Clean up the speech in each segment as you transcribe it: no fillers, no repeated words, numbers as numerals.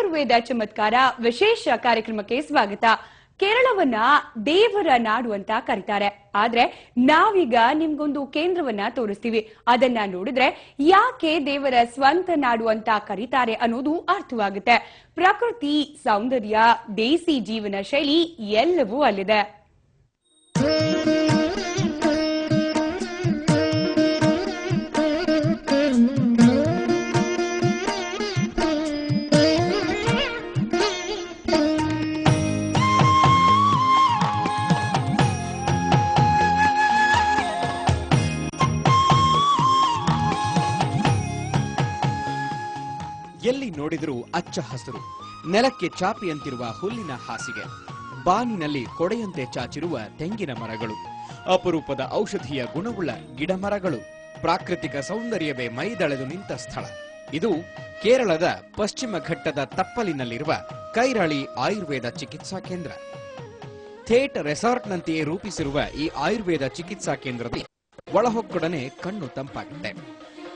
ಆಯುರ್ವೇದ ಚಮತ್ಕಾರ ವಿಶೇಷ ಕಾರ್ಯಕ್ರಮಕ್ಕೆ ಸ್ವಾಗತ. ಕೇರಳವನ್ನ ದೇವರ ನಾಡು ಅಂತ ಕರೀತಾರೆ. ಆದ್ರೆ ನಾವೀಗ ನಿಮ್ಗೊಂದು ಕೇಂದ್ರವನ್ನ ತೋರಿಸ್ತೀವಿ. ಅದನ್ನ ನೋಡಿದ್ರೆ ಯಾಕೆ ದೇವರ ಸ್ವಂತ ನಾಡು ಅಂತ ಕರೀತಾರೆ ಅನ್ನೋದು ಅರ್ಥವಾಗುತ್ತೆ. ಪ್ರಕೃತಿ, ಸೌಂದರ್ಯ, ದೇಸಿ ಜೀವನ ಶೈಲಿ ಎಲ್ಲವೂ ಅಲ್ಲಿದೆ. ಎಲ್ಲಿ ನೋಡಿದರೂ ಅಚ್ಚ ಹಸಿರು, ನೆಲಕ್ಕೆ ಚಾಪಿಯಂತಿರುವ ಹುಲ್ಲಿನ ಹಾಸಿಗೆ, ಬಾನಿನಲ್ಲಿ ಕೊಡೆಯಂತೆ ಚಾಚಿರುವ ತೆಂಗಿನ ಮರಗಳು, ಅಪರೂಪದ ಔಷಧೀಯ ಗುಣವುಳ್ಳ ಗಿಡಮರಗಳು, ಪ್ರಾಕೃತಿಕ ಸೌಂದರ್ಯವೇ ಮೈದಳೆದು ನಿಂತ ಸ್ಥಳ. ಇದು ಕೇರಳದ ಪಶ್ಚಿಮ ಘಟ್ಟದ ತಪ್ಪಲಿನಲ್ಲಿರುವ ಕೈರಳಿ ಆಯುರ್ವೇದ ಚಿಕಿತ್ಸಾ ಕೇಂದ್ರ. ಥೇಟ್ ರೆಸಾರ್ಟ್ನಂತೆಯೇ ರೂಪಿಸಿರುವ ಈ ಆಯುರ್ವೇದ ಚಿಕಿತ್ಸಾ ಕೇಂದ್ರದಲ್ಲಿ ಒಳಹೊಕ್ಕೊಡನೆ ಕಣ್ಣು ತಂಪಾಗುತ್ತೆ.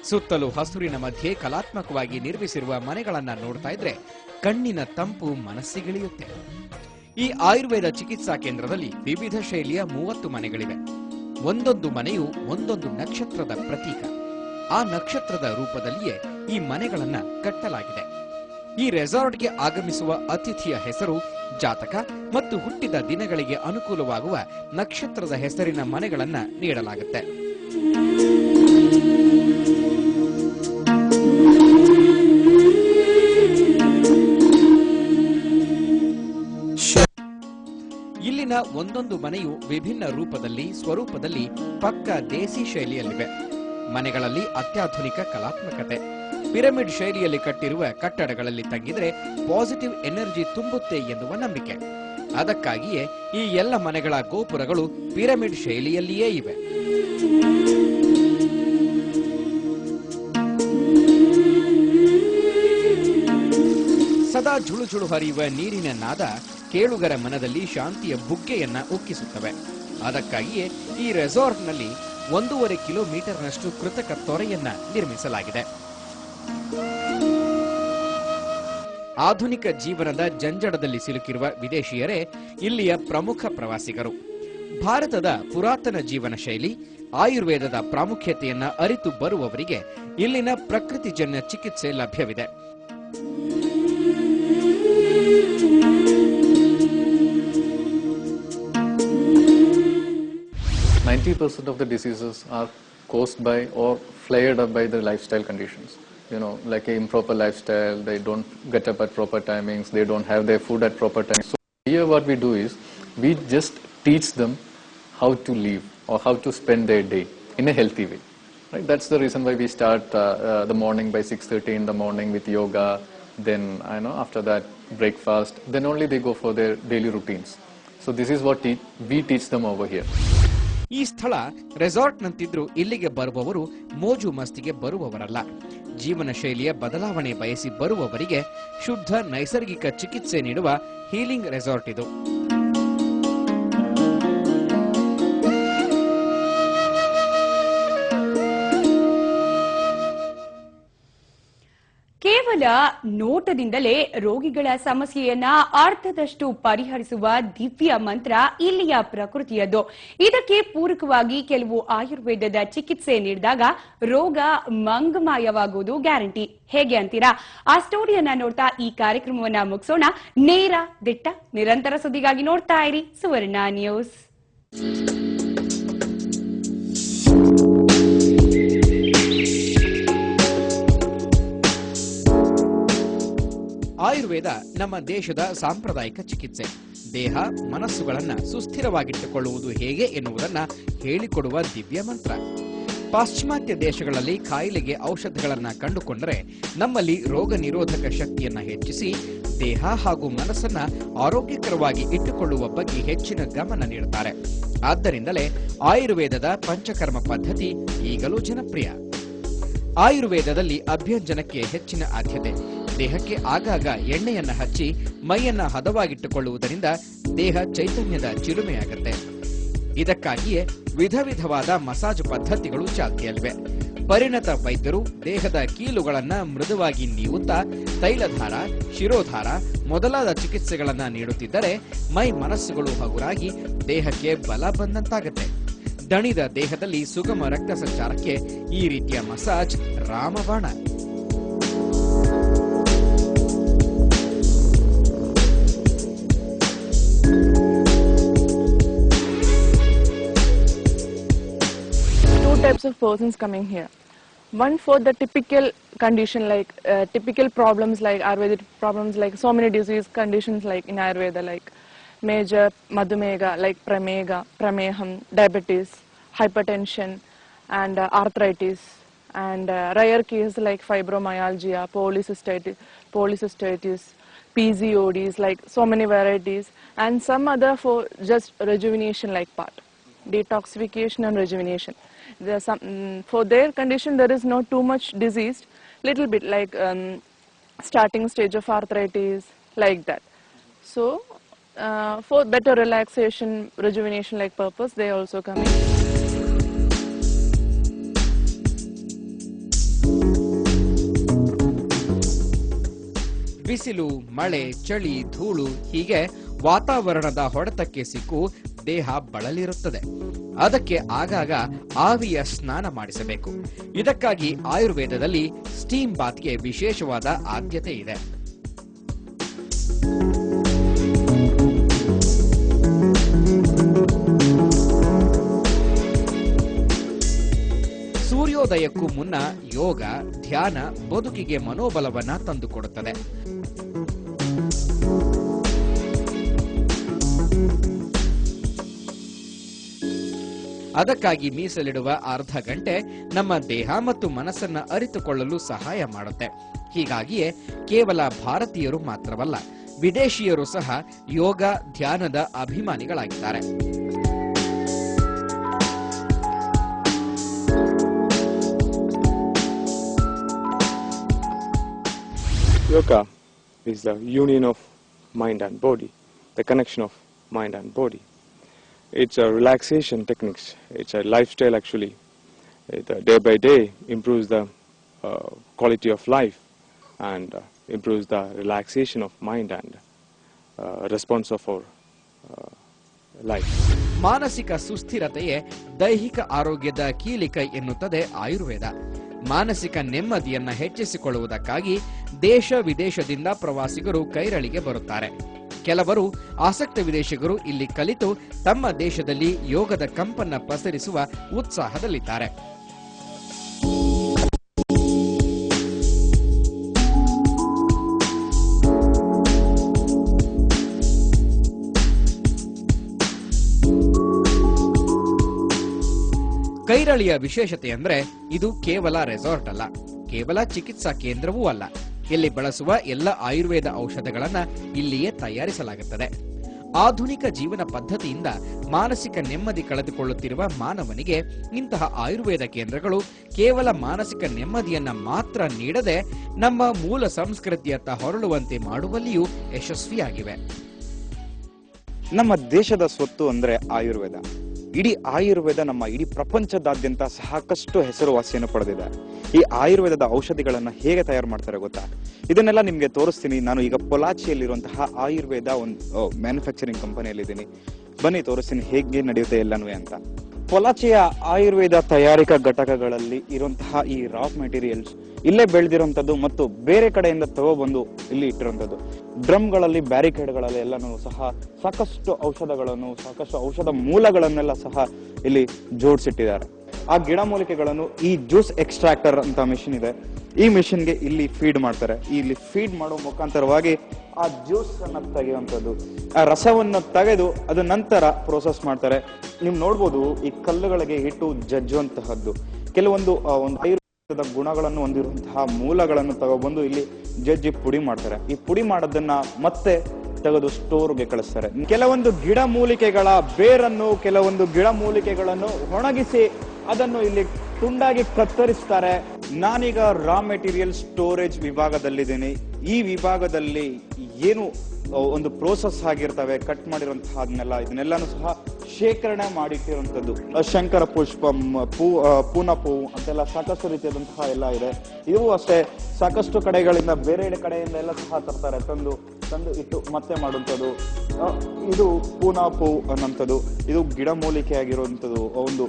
ಸುತ್ತಲೂ ಹಸುರಿನ ಮಧ್ಯೆ ಕಲಾತ್ಮಕವಾಗಿ ನಿರ್ಮಿಸಿರುವ ಮನೆಗಳನ್ನ ನೋಡ್ತಾ ಇದ್ರೆ ಕಣ್ಣಿನ ತಂಪು ಮನಸ್ಸಿಗಿಳಿಯುತ್ತೆ. ಈ ಆಯುರ್ವೇದ ಚಿಕಿತ್ಸಾ ಕೇಂದ್ರದಲ್ಲಿ ವಿವಿಧ ಶೈಲಿಯ 30 ಮನೆಗಳಿವೆ. ಒಂದೊಂದು ಮನೆಯು ಒಂದೊಂದು ನಕ್ಷತ್ರದ ಪ್ರತೀಕ. ಆ ನಕ್ಷತ್ರದ ರೂಪದಲ್ಲಿಯೇ ಈ ಮನೆಗಳನ್ನ ಕಟ್ಟಲಾಗಿದೆ. ಈ ರೆಸಾರ್ಟ್ಗೆ ಆಗಮಿಸುವ ಅತಿಥಿಯ ಹೆಸರು, ಜಾತಕ ಮತ್ತು ಹುಟ್ಟಿದ ದಿನಗಳಿಗೆ ಅನುಕೂಲವಾಗುವ ನಕ್ಷತ್ರದ ಹೆಸರಿನ ಮನೆಗಳನ್ನ ನೀಡಲಾಗುತ್ತೆ. ಇಲ್ಲಿನ ಒಂದೊಂದು ಮನೆಯು ವಿಭಿನ್ನ ರೂಪದಲ್ಲಿ, ಸ್ವರೂಪದಲ್ಲಿ ಪಕ್ಕ ದೇಸಿ ಶೈಲಿಯಲ್ಲಿವೆ. ಮನೆಗಳಲ್ಲಿ ಅತ್ಯಾಧುನಿಕ ಕಲಾತ್ಮಕತೆ, ಪಿರಮಿಡ್ ಶೈಲಿಯಲ್ಲಿ ಕಟ್ಟಿರುವ ಕಟ್ಟಡಗಳಲ್ಲಿ ತಂಗಿದ್ರೆ ಪಾಸಿಟಿವ್ ಎನರ್ಜಿ ತುಂಬುತ್ತೆ ಎನ್ನುವ ನಂಬಿಕೆ. ಅದಕ್ಕಾಗಿಯೇ ಈ ಎಲ್ಲ ಮನೆಗಳ ಗೋಪುರಗಳು ಪಿರಮಿಡ್ ಶೈಲಿಯಲ್ಲಿಯೇ ಇವೆ. ಸದಾ ಝುಳುಝುಳು ಹರಿಯುವ ನೀರಿನ ನಾದ ಕೇಳುಗರ ಮನದಲ್ಲಿ ಶಾಂತಿಯ ಬುಗ್ಗೆಯನ್ನ ಉಕ್ಕಿಸುತ್ತವೆ. ಅದಕ್ಕಾಗಿಯೇ ಈ ರೆಸಾರ್ಟ್ನಲ್ಲಿ 1.5 ಕಿಲೋಮೀಟರ್ನಷ್ಟು ಕೃತಕ ತೊರೆಯನ್ನ ನಿರ್ಮಿಸಲಾಗಿದೆ. ಆಧುನಿಕ ಜೀವನದ ಜಂಜಡದಲ್ಲಿ ಸಿಲುಕಿರುವ ವಿದೇಶಿಯರೇ ಇಲ್ಲಿಯ ಪ್ರಮುಖ ಪ್ರವಾಸಿಗರು. ಭಾರತದ ಪುರಾತನ ಜೀವನ ಶೈಲಿ, ಆಯುರ್ವೇದದ ಪ್ರಾಮುಖ್ಯತೆಯನ್ನ ಅರಿತು ಬರುವವರಿಗೆ ಇಲ್ಲಿನ ಪ್ರಕೃತಿಜನ್ಯ ಚಿಕಿತ್ಸೆ ಲಭ್ಯವಿದೆ. % of the diseases are caused by or flared up by the lifestyle conditions. You know, like an improper lifestyle, they don't get up at proper timings, they don't have their food at proper times. So here what we do is, we just teach them how to live or how to spend their day in a healthy way. Right? That's the reason why we start the morning by 6:30 in the morning with yoga, then after that breakfast, then only they go for their daily routines. So this is what we teach them over here. ಈ ಸ್ಥಳ ರೆಸಾರ್ಟ್ನಂತಿದ್ರು ಇಲ್ಲಿಗೆ ಬರುವವರು ಮೋಜು ಮಸ್ತಿಗೆ ಬರುವವರಲ್ಲ. ಜೀವನ ಶೈಲಿಯ ಬದಲಾವಣೆ ಬಯಸಿ ಬರುವವರಿಗೆ ಶುದ್ಧ ನೈಸರ್ಗಿಕ ಚಿಕಿತ್ಸೆ ನೀಡುವ ಹೀಲಿಂಗ್ ರೆಸಾರ್ಟ್ ಇದು. ಕೇವಲ ನೋಟದಿಂದಲೇ ರೋಗಿಗಳ ಸಮಸ್ಯೆಯನ್ನ ಅರ್ಧದಷ್ಟು ಪರಿಹರಿಸುವ ದಿವ್ಯ ಮಂತ್ರ ಇಲ್ಲಿಯ ಪ್ರಕೃತಿಯದ್ದು. ಇದಕ್ಕೆ ಪೂರಕವಾಗಿ ಕೆಲವು ಆಯುರ್ವೇದದ ಚಿಕಿತ್ಸೆ ನೀಡಿದಾಗ ರೋಗ ಮಂಗಮಾಯವಾಗುವುದು ಗ್ಯಾರಂಟಿ. ಹೇಗೆ ಅಂತೀರಾ? ಆ ಸ್ಟೋರಿಯನ್ನ ನೋಡ್ತಾ ಈ ಕಾರ್ಯಕ್ರಮವನ್ನ ಮುಗಿಸೋಣ. ನೇರ, ದಿಟ್ಟ, ನಿರಂತರ ಸುದ್ದಿಗಾಗಿ ನೋಡ್ತಾ ಇರಿ ಸುವರ್ಣ ನ್ಯೂಸ್. ಆಯುರ್ವೇದ ನಮ್ಮ ದೇಶದ ಸಾಂಪ್ರದಾಯಿಕ ಚಿಕಿತ್ಸೆ. ದೇಹ, ಮನಸ್ಸುಗಳನ್ನ ಸುಸ್ಥಿರವಾಗಿಟ್ಟುಕೊಳ್ಳುವುದು ಹೇಗೆ ಎನ್ನುವುದನ್ನ ಹೇಳಿಕೊಡುವ ದಿವ್ಯ ಮಂತ್ರ. ಪಾಶ್ಚಿಮಾತ್ಯ ದೇಶಗಳಲ್ಲಿ ಕಾಯಿಲೆಗೆ ಔಷಧಗಳನ್ನ ಕಂಡುಕೊಂಡರೆ ನಮ್ಮಲ್ಲಿ ರೋಗ ನಿರೋಧಕ ಶಕ್ತಿಯನ್ನ ಹೆಚ್ಚಿಸಿ ದೇಹ ಹಾಗೂ ಮನಸ್ಸನ್ನ ಆರೋಗ್ಯಕರವಾಗಿ ಇಟ್ಟುಕೊಳ್ಳುವ ಬಗ್ಗೆ ಹೆಚ್ಚಿನ ಗಮನ ನೀಡುತ್ತಾರೆ. ಆದ್ದರಿಂದಲೇ ಆಯುರ್ವೇದದ ಪಂಚಕರ್ಮ ಪದ್ಧತಿ ಈಗಲೂ ಜನಪ್ರಿಯ. ಆಯುರ್ವೇದದಲ್ಲಿ ಅಭ್ಯಂಜನಕ್ಕೆ ಹೆಚ್ಚಿನ ಆದ್ಯತೆ. ದೇಹಕ್ಕೆ ಆಗಾಗ ಎಣ್ಣೆಯನ್ನ ಹಚ್ಚಿ ಮೈಯನ್ನ ಹದವಾಗಿಟ್ಟುಕೊಳ್ಳುವುದರಿಂದ ದೇಹ ಚೈತನ್ಯದ ಚಿಲುಮೆಯಾಗುತ್ತೆ. ಇದಕ್ಕಾಗಿಯೇ ವಿಧ ವಿಧವಾದ ಮಸಾಜ್ ಪದ್ಧತಿಗಳು ಚಾಲ್ತಿಯಲ್ಲಿವೆ. ಪರಿಣತ ವೈದ್ಯರು ದೇಹದ ಕೀಲುಗಳನ್ನ ಮೃದುವಾಗಿ ನೀವುತ್ತಾ ತೈಲಧಾರ, ಶಿರೋಧಾರ ಮೊದಲಾದ ಚಿಕಿತ್ಸೆಗಳನ್ನ ನೀಡುತ್ತಿದ್ದರೆ ಮೈ ಮನಸ್ಸುಗಳು ಹಗುರಾಗಿ ದೇಹಕ್ಕೆ ಬಲ ಬಂದಂತಾಗತ್ತೆ. ದಣಿದ ದೇಹದಲ್ಲಿ ಸುಗಮ ರಕ್ತ ಸಂಚಾರಕ್ಕೆ ಈ ರೀತಿಯ ಮಸಾಜ್ ರಾಮಬಾಣ. Types of persons coming here. One for the typical condition like typical problems like Ayurvedic problems like so many disease conditions like in Ayurveda like major madhumega like prameham, diabetes, hypertension and arthritis and rare cases like fibromyalgia, polycystitis, PCODs like so many varieties and some other for just rejuvenation like part, detoxification and rejuvenation. For their condition there is not too much disease, little bit like starting stage of arthritis like that. So for better relaxation, rejuvenation like purpose they also come in. ಬಿಸಿಲು, ಮಳೆ, ಚಳಿ, ಧೂಳು ಹೀಗೆ ವಾತಾವರಣದ ಹೊಡೆತಕ್ಕೆ ಸಿಕ್ಕು ದೇಹ ಬಳಲಿರುತ್ತದೆ. ಅದಕ್ಕೆ ಆಗಾಗ ಆವಿಯ ಸ್ನಾನ ಮಾಡಿಸಬೇಕು. ಇದಕ್ಕಾಗಿ ಆಯುರ್ವೇದದಲ್ಲಿ ಸ್ಟೀಮ್ ಬಾತ್ಗೆ ವಿಶೇಷವಾದ ಆದ್ಯತೆ ಇದೆ. ಸೂರ್ಯೋದಯಕ್ಕೂ ಮುನ್ನ ಯೋಗ, ಧ್ಯಾನ ಬದುಕಿಗೆ ಮನೋಬಲವನ್ನ ತಂದುಕೊಡುತ್ತದೆ. ಅದಕ್ಕಾಗಿ ಮೀಸಲಿಡುವ ಅರ್ಧ ಗಂಟೆ ನಮ್ಮ ದೇಹ ಮತ್ತು ಮನಸ್ಸನ್ನ ಅರಿತುಕೊಳ್ಳಲು ಸಹಾಯ ಮಾಡುತ್ತೆ. ಹೀಗಾಗಿಯೇ ಕೇವಲ ಭಾರತೀಯರು ಮಾತ್ರವಲ್ಲ, ವಿದೇಶಿಯರು ಸಹ ಯೋಗ, ಧ್ಯಾನದ ಅಭಿಮಾನಿಗಳಾಗಿದ್ದಾರೆ. Yoga is the union of mind and body, the connection of mind and body. It's a relaxation techniques. It's a lifestyle actually. It, day by day improves the quality of life and improves the relaxation of mind and response of our life. ಮಾನಸಿಕ ಸುಸ್ಥಿರತೆಯೇ ದೈಹಿಕ ಆರೋಗ್ಯದ ಕೀಲಿಕೈ ಎನ್ನುತ್ತದೆ ಆಯುರ್ವೇದ. ಮಾನಸಿಕ ನೆಮ್ಮದಿಯನ್ನ ಹೆಚ್ಚಿಸಿಕೊಳ್ಳುವುದಕ್ಕಾಗಿ ದೇಶ ವಿದೇಶದಿಂದ ಪ್ರವಾಸಿಗರು ಕೈರಳಿಗೆ ಬರುತ್ತಾರೆ. ಕೆಲವರು ಆಸಕ್ತ ವಿದೇಶಿಗರು ಇಲ್ಲಿ ಕಲಿತು ತಮ್ಮ ದೇಶದಲ್ಲಿ ಯೋಗದ ಕಂಪನ್ನ ಪಸರಿಸುವ ಉತ್ಸಾಹದಲ್ಲಿದ್ದಾರೆ. ಕೈರಳಿಯ ವಿಶೇಷತೆ ಅಂದ್ರೆ ಇದು ಕೇವಲ ರೆಸಾರ್ಟ್ ಅಲ್ಲ, ಕೇವಲ ಚಿಕಿತ್ಸಾ ಕೇಂದ್ರವೂ ಅಲ್ಲ. ಇಲ್ಲಿ ಬಳಸುವ ಎಲ್ಲ ಆಯುರ್ವೇದ ಔಷಧಗಳನ್ನ ಇಲ್ಲಿಯೇ ತಯಾರಿಸಲಾಗುತ್ತದೆ. ಆಧುನಿಕ ಜೀವನ ಪದ್ಧತಿಯಿಂದ ಮಾನಸಿಕ ನೆಮ್ಮದಿ ಕಳೆದುಕೊಳ್ಳುತ್ತಿರುವ ಮಾನವನಿಗೆ ಇಂತಹ ಆಯುರ್ವೇದ ಕೇಂದ್ರಗಳು ಕೇವಲ ಮಾನಸಿಕ ನೆಮ್ಮದಿಯನ್ನ ಮಾತ್ರ ನೀಡದೆ ನಮ್ಮ ಮೂಲ ಸಂಸ್ಕೃತಿಯತ್ತ ಹೊರಳುವಂತೆ ಮಾಡುವಲ್ಲಿಯೂ ಯಶಸ್ವಿಯಾಗಿವೆ. ನಮ್ಮ ದೇಶದ ಸ್ವತ್ತು ಅಂದ್ರೆ ಆಯುರ್ವೇದ. ಇಡೀ ಆಯುರ್ವೇದ ನಮ್ಮ ಇಡೀ ಪ್ರಪಂಚದಾದ್ಯಂತ ಸಾಕಷ್ಟು ಹೆಸರುವಾಸಿಯನ್ನು ಪಡೆದಿದೆ. ಈ ಆಯುರ್ವೇದದ ಔಷಧಿಗಳನ್ನ ಹೇಗೆ ತಯಾರು ಮಾಡ್ತಾರೆ ಗೊತ್ತಾ? ಇದನ್ನೆಲ್ಲ ನಿಮ್ಗೆ ತೋರಿಸ್ತೀನಿ. ನಾನು ಈಗ ಪೊಲಾಚಿಯಲ್ಲಿರುವಂತಹ ಆಯುರ್ವೇದ ಒಂದು ಮ್ಯಾನುಫ್ಯಾಕ್ಚರಿಂಗ್ ಕಂಪನಿಯಲ್ಲಿದ್ದೀನಿ. ಬನ್ನಿ ತೋರಿಸ್ತೀನಿ ಹೇಗೆ ನಡೆಯುತ್ತೆ ಎಲ್ಲನೂ ಅಂತ. ಪೊಲಾಚಿಯ ಆಯುರ್ವೇದ ತಯಾರಿಕಾ ಘಟಕಗಳಲ್ಲಿ ಇರುವಂತಹ ಈ ರಾ ಮೆಟೀರಿಯಲ್ಸ್ ಇಲ್ಲೇ ಬೆಳೆದಿರುವಂತದ್ದು ಮತ್ತು ಬೇರೆ ಕಡೆಯಿಂದ ತಗೊಬಂದು ಇಲ್ಲಿ ಇಟ್ಟಿರುವಂತದ್ದು. ಡ್ರಮ್ಗಳಲ್ಲಿ, ಬ್ಯಾರಿಕೇಡ್ಗಳಲ್ಲಿ ಎಲ್ಲನೂ ಸಹ ಸಾಕಷ್ಟು ಔಷಧಗಳನ್ನು, ಸಾಕಷ್ಟು ಔಷಧ ಮೂಲಗಳನ್ನೆಲ್ಲ ಸಹ ಇಲ್ಲಿ ಜೋಡಿಸಿಟ್ಟಿದ್ದಾರೆ. ಆ ಗಿಡಮೂಲಿಕೆಗಳನ್ನು ಈ ಜ್ಯೂಸ್ ಎಕ್ಸ್ಟ್ರಾಕ್ಟರ್ ಅಂತ ಮೆಷಿನ್ ಇದೆ, ಈ ಮೆಷಿನ್ಗೆ ಇಲ್ಲಿ ಫೀಡ್ ಮಾಡ್ತಾರೆ. ಇಲ್ಲಿ ಫೀಡ್ ಮಾಡೋ ಮುಖಾಂತರವಾಗಿ ಆ ಜ್ಯೂಸ್ ಅನ್ನ ತೆಗೆಯುವಂಥದ್ದು, ಆ ರಸವನ್ನು ತೆಗೆದು ಅದು ನಂತರ ಪ್ರೋಸೆಸ್ ಮಾಡ್ತಾರೆ. ನೀವು ನೋಡ್ಬೋದು ಈ ಕಲ್ಲುಗಳಿಗೆ ಇಟ್ಟು ಜಜ್ಜುವಂತಹದ್ದು. ಕೆಲವೊಂದು ಒಂದು ಆಯುರ್ವೇದದ ಗುಣಗಳನ್ನು ಹೊಂದಿರುವಂತಹ ಮೂಲಗಳನ್ನು ತಗೊಬಂದು ಇಲ್ಲಿ ಜಜ್ಜಿ ಪುಡಿ ಮಾಡ್ತಾರೆ. ಈ ಪುಡಿ ಮಾಡೋದನ್ನ ಮತ್ತೆ ತೆಗೆದು ಸ್ಟೋರ್ಗೆ ಕಳಿಸ್ತಾರೆ. ಕೆಲವೊಂದು ಗಿಡ ಮೂಲಿಕೆಗಳ ಬೇರನ್ನು, ಕೆಲವೊಂದು ಗಿಡ ಮೂಲಿಕೆಗಳನ್ನು ಒಣಗಿಸಿ ಅದನ್ನು ಇಲ್ಲಿ ತುಂಡಾಗಿ ಕತ್ತರಿಸ್ತಾರೆ. ನಾನೀಗ ರಾ ಮೆಟೀರಿಯಲ್ ಸ್ಟೋರೇಜ್ ವಿಭಾಗದಲ್ಲಿದ್ದೀನಿ. ಈ ವಿಭಾಗದಲ್ಲಿ ಏನು ಒಂದು ಪ್ರೋಸೆಸ್ ಆಗಿರ್ತವೆ, ಕಟ್ ಮಾಡಿರುವಂತಹ ಇದನ್ನೆಲ್ಲಾನು ಸಹ ಶೇಖರಣೆ ಮಾಡಿಟ್ಟಿರುವಂತದ್ದು. ಶಂಕರ ಪುಷ್ಪಂ, ಪೂನಪೂ ಅಂತೆಲ್ಲ ಸಾಕಷ್ಟು ರೀತಿಯಾದಂತಹ ಎಲ್ಲ ಇದೆ. ಇವು ಅಷ್ಟೇ ಸಾಕಷ್ಟು ಕಡೆಗಳಿಂದ, ಬೇರೆ ಕಡೆಯಿಂದ ಎಲ್ಲ ಸಹ ತರ್ತಾರೆ, ತಂದು ಇಟ್ಟು ಮತ್ತೆ ಮಾಡುವಂಥದ್ದು. ಇದು ಪೂನಪೂ ಅನ್ನೋಂಥದ್ದು, ಇದು ಗಿಡಮೂಲಿಕೆ ಆಗಿರುವಂಥದ್ದು, ಒಂದು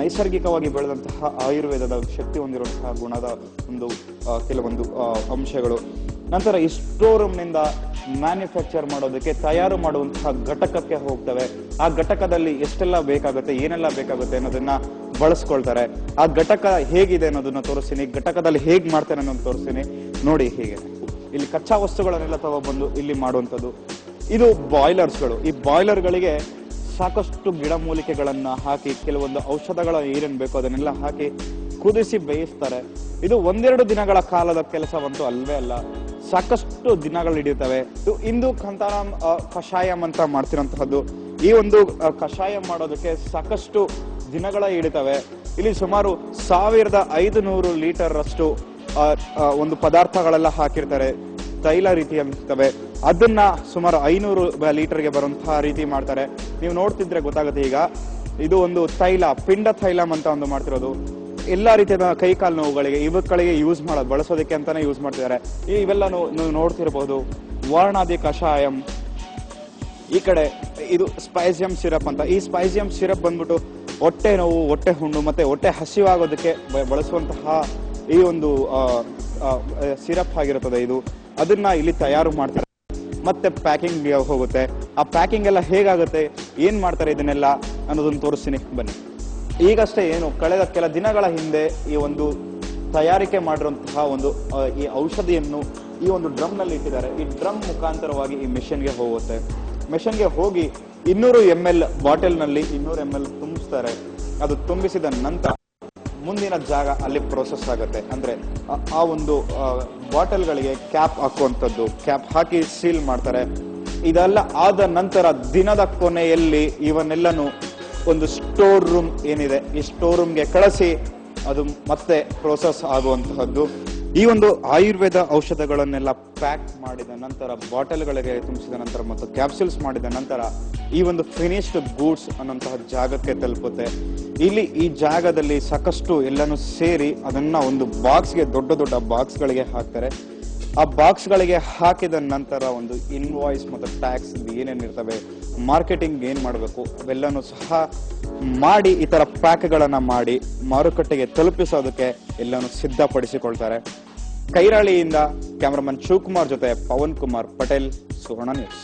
ನೈಸರ್ಗಿಕವಾಗಿ ಬೆಳೆದಂತಹ ಆಯುರ್ವೇದದ ಶಕ್ತಿ ಹೊಂದಿರುವಂತಹ ಗುಣದ ಒಂದು ಕೆಲವೊಂದು ಅಂಶಗಳು. ನಂತರ ಈ ಸ್ಟೋರ್ ರೂಮ್ನಿಂದ ಮ್ಯಾನುಫ್ಯಾಕ್ಚರ್ ಮಾಡೋದಕ್ಕೆ ತಯಾರು ಮಾಡುವಂತಹ ಘಟಕಕ್ಕೆ ಹೋಗ್ತವೆ. ಆ ಘಟಕದಲ್ಲಿ ಎಷ್ಟೆಲ್ಲ ಬೇಕಾಗುತ್ತೆ, ಏನೆಲ್ಲ ಬೇಕಾಗುತ್ತೆ ಅನ್ನೋದನ್ನ ಬಳಸ್ಕೊಳ್ತಾರೆ. ಆ ಘಟಕ ಹೇಗಿದೆ ಅನ್ನೋದನ್ನ ತೋರಿಸ್ತೀನಿ, ಘಟಕದಲ್ಲಿ ಹೇಗ್ ಮಾಡ್ತಾರೆ ಅನ್ನೋದನ್ನ ತೋರಿಸ್ತೀನಿ. ನೋಡಿ, ಹೀಗೆ ಇಲ್ಲಿ ಕಚ್ಚಾ ವಸ್ತುಗಳನ್ನೆಲ್ಲ ತಗೊಬಂದು ಇಲ್ಲಿ ಮಾಡುವಂಥದ್ದು. ಇದು ಬಾಯ್ಲರ್ಸ್ಗಳು. ಈ ಬಾಯ್ಲರ್ಗಳಿಗೆ ಸಾಕಷ್ಟು ಗಿಡಮೂಲಿಕೆಗಳನ್ನ ಹಾಕಿ, ಕೆಲವೊಂದು ಔಷಧಗಳ ಏನೇನ್ ಬೇಕೋ ಅದನ್ನೆಲ್ಲ ಹಾಕಿ ಕುದಿಸಿ ಬೇಯಿಸ್ತಾರೆ. ಇದು ಒಂದೆರಡು ದಿನಗಳ ಕಾಲದ ಕೆಲಸವಂತೂ ಅಲ್ವೇ ಅಲ್ಲ, ಸಾಕಷ್ಟು ದಿನಗಳು ಹಿಡಿಯುತ್ತವೆ. ಇಂದು ಕಂತಾರಾಮ್ ಕಷಾಯಂ ಅಂತ ಮಾಡ್ತಿರೋಂತಹದ್ದು. ಈ ಒಂದು ಕಷಾಯ ಮಾಡೋದಕ್ಕೆ ಸಾಕಷ್ಟು ದಿನಗಳ ಹಿಡಿತವೆ. ಇಲ್ಲಿ ಸುಮಾರು 1500 ಲೀಟರ್ ಅಷ್ಟು ಒಂದು ಪದಾರ್ಥಗಳೆಲ್ಲ ಹಾಕಿರ್ತಾರೆ, ತೈಲ ರೀತಿಯಂತವೆ. ಅದನ್ನ ಸುಮಾರು 500 ಲೀಟರ್ಗೆ ಬರುವಂತಹ ರೀತಿ ಮಾಡ್ತಾರೆ. ನೀವು ನೋಡ್ತಿದ್ರೆ ಗೊತ್ತಾಗುತ್ತೆ. ಈಗ ಇದು ಒಂದು ತೈಲ, ಪಿಂಡ ತೈಲಂ ಅಂತ ಒಂದು ಮಾಡ್ತಿರೋದು. ಎಲ್ಲಾ ರೀತಿಯ ಕೈಕಾಲು ನೋವುಗಳಿಗೆ ಇವಗಳಿಗೆ ಬಳಸೋದಕ್ಕೆ ಅಂತಾನೆ ಯೂಸ್ ಮಾಡ್ತಿದ್ದಾರೆ. ಇವೆಲ್ಲ ನೀವು ನೋಡ್ತಿರ್ಬಹುದು. ವರ್ಣಾದಿ ಕಷಾಯಂ, ಈ ಕಡೆ ಇದು ಸ್ಪೈಸಿಯಂ ಸಿರಪ್ ಅಂತ. ಈ ಸ್ಪೈಸಿಯಂ ಸಿರಪ್ ಬಂದ್ಬಿಟ್ಟು ಹೊಟ್ಟೆ ನೋವು, ಹೊಟ್ಟೆ ಹುಣ್ಣು ಮತ್ತೆ ಹೊಟ್ಟೆ ಹಸಿವಾಗೋದಕ್ಕೆ ಬಳಸುವಂತಹ ಈ ಒಂದು ಸಿರಪ್ ಆಗಿರುತ್ತದೆ. ಇದು ಅದನ್ನ ಇಲ್ಲಿ ತಯಾರು ಮಾಡ್ತಾರೆ. ಮತ್ತೆ ಪ್ಯಾಕಿಂಗ್ ಹೋಗುತ್ತೆ. ಆ ಪ್ಯಾಕಿಂಗ್ ಎಲ್ಲ ಹೇಗಾಗುತ್ತೆ, ಏನ್ ಮಾಡ್ತಾರೆ ಇದನ್ನೆಲ್ಲ ಅನ್ನೋದನ್ನ ತೋರಿಸ್ತೀನಿ, ಬನ್ನಿ. ಈಗಷ್ಟೇ ಕಳೆದ ಕೆಲ ದಿನಗಳ ಹಿಂದೆ ಈ ಒಂದು ತಯಾರಿಕೆ ಮಾಡಿರುವಂತಹ ಒಂದು ಈ ಔಷಧಿಯನ್ನು ಈ ಒಂದು ಡ್ರಮ್ ನಲ್ಲಿ ಇಟ್ಟಿದ್ದಾರೆ. ಈ ಡ್ರಮ್ ಮುಖಾಂತರವಾಗಿ ಈ ಮೆಷಿನ್ಗೆ ಹೋಗುತ್ತೆ. ಮೆಷಿನ್ಗೆ ಹೋಗಿ 200 ml ಬಾಟಲ್ ನಲ್ಲಿ 200 ml ತುಂಬಿಸ್ತಾರೆ. ಅದು ತುಂಬಿಸಿದ ನಂತರ ಮುಂದಿನ ಜಾಗ ಅಲ್ಲಿ ಪ್ರೋಸೆಸ್ ಆಗುತ್ತೆ. ಅಂದ್ರೆ ಆ ಒಂದು ಬಾಟಲ್ಗಳಿಗೆ ಕ್ಯಾಪ್ ಹಾಕುವಂಥದ್ದು, ಕ್ಯಾಪ್ ಹಾಕಿ ಸೀಲ್ ಮಾಡ್ತಾರೆ. ಇದೆಲ್ಲ ಆದ ನಂತರ ದಿನದ ಕೊನೆಯಲ್ಲಿ ಇವನ್ನೆಲ್ಲನೂ ಒಂದು ಸ್ಟೋರ್ ರೂಮ್ ಏನಿದೆ, ಈ ಸ್ಟೋರ್ ರೂಮ್ಗೆ ಕಳಿಸಿ ಅದು ಮತ್ತೆ ಪ್ರೋಸೆಸ್ ಆಗುವಂತಹದ್ದು. ಈ ಒಂದು ಆಯುರ್ವೇದ ಔಷಧಗಳನ್ನೆಲ್ಲ ಪ್ಯಾಕ್ ಮಾಡಿದ ನಂತರ, ಬಾಟಲ್ಗಳಿಗೆ ತುಂಬಿಸಿದ ನಂತರ ಮತ್ತು ಕ್ಯಾಪ್ಸೂಲ್ಸ್ ಮಾಡಿದ ನಂತರ ಈ ಒಂದು ಫಿನಿಶ್ಡ್ ಗೂಡ್ಸ್ ಅನ್ನೋಂತಹ ಜಾಗಕ್ಕೆ ತಲುಪುತ್ತೆ. ಇಲ್ಲಿ ಈ ಜಾಗದಲ್ಲಿ ಸಾಕಷ್ಟು ಎಲ್ಲಾನು ಸೇರಿ ಅದನ್ನ ಒಂದು ಬಾಕ್ಸ್ಗೆ, ದೊಡ್ಡ ದೊಡ್ಡ ಬಾಕ್ಸ್ಗಳಿಗೆ ಹಾಕ್ತಾರೆ. ಆ ಬಾಕ್ಸ್ಗಳಿಗೆ ಹಾಕಿದ ನಂತರ ಒಂದು ಇನ್ವಾಯ್ಸ್ ಮತ್ತು ಟ್ಯಾಕ್ಸ್ ಏನೇನಿರ್ತವೆ, ಮಾರ್ಕೆಟಿಂಗ್ ಏನ್ ಮಾಡಬೇಕು ಅವೆಲ್ಲನೂ ಸಹ ಮಾಡಿ ಈ ತರ ಪ್ಯಾಕ್ಗಳನ್ನ ಮಾಡಿ ಮಾರುಕಟ್ಟೆಗೆ ತಲುಪಿಸೋದಕ್ಕೆ ಎಲ್ಲಾನು ಸಿದ್ಧಪಡಿಸಿಕೊಳ್ತಾರೆ. ಕೈರಾಳಿಯಿಂದ ಕ್ಯಾಮರಾಮನ್ ಶಿವಕುಮಾರ್ ಜೊತೆ ಪವನ್ ಕುಮಾರ್ ಪಟೇಲ್, ಸುವರ್ಣ ನ್ಯೂಸ್.